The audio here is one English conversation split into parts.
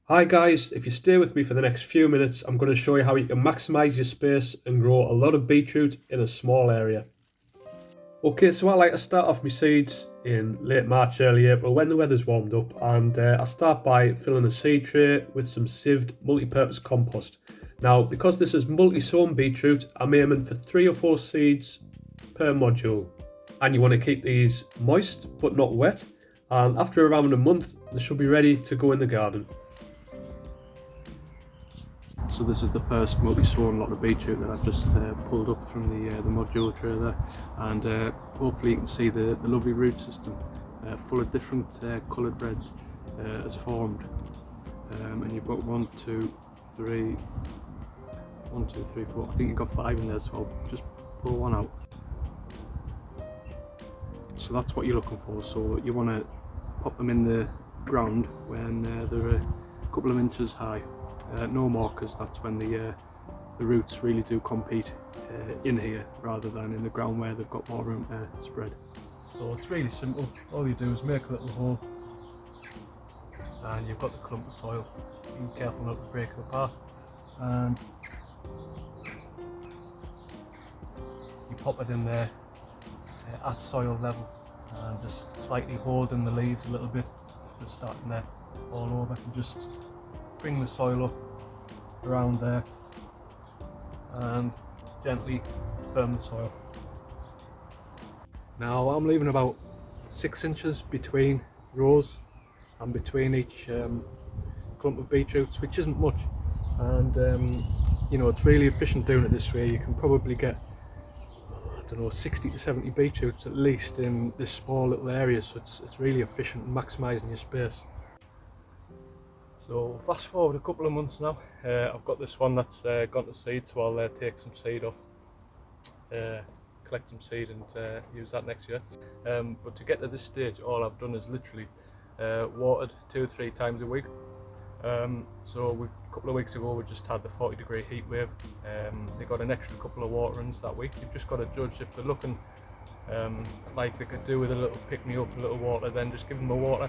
Hi guys, if you stay with me for the next few minutes, I'm going to show you how you can maximise your space and grow a lot of beetroot in a small area. Okay, so I like to start off my seeds in late March, early April when the weather's warmed up, and I start by filling a seed tray with some sieved multi-purpose compost. Now, because this is multi-sown beetroot, I'm aiming for 3 or 4 seeds per module, and you want to keep these moist but not wet, and after around a month they should be ready to go in the garden. So this is the first multi-sown lot of beetroot that I've just pulled up from the module tray there, and hopefully you can see the lovely root system full of different coloured reds has formed, and you've got 1, 2, 3, 1, 2, 3, 4. I think you've got 5 in there, so I'll just pull one out. So that's what you're looking for. So you want to pop them in the ground when they're a couple of inches high. No more, because that's when the roots really do compete in here rather than in the ground where they've got more room to spread. So it's really simple. All you do is make a little hole, and you've got the clump of soil. Be careful not to break it apart, and you pop it in there at soil level, and just slightly holding the leaves a little bit if they're starting to fall over, and just bring the soil up around there and gently firm the soil. Now I'm leaving about 6 inches between rows and between each clump of beetroots, which isn't much, and you know, it's really efficient doing it this way. You can probably get, I don't know, 60 to 70 beetroots at least in this small little area, so it's really efficient in maximising your space. So fast forward a couple of months now, I've got this one that's gone to seed, so I'll take some seed off, collect some seed and use that next year. But to get to this stage, all I've done is literally watered 2 or 3 times a week. So a couple of weeks ago we just had the 40-degree heat wave. They got an extra couple of waterings that week. You've just got to judge if they're looking like they could do with a little pick-me-up, a little water, then just give them the water.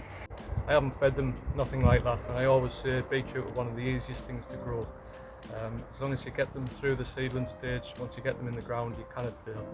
I haven't fed them, nothing like that, and I always say beetroot are one of the easiest things to grow. As long as you get them through the seedling stage, once you get them in the ground, you cannot fail.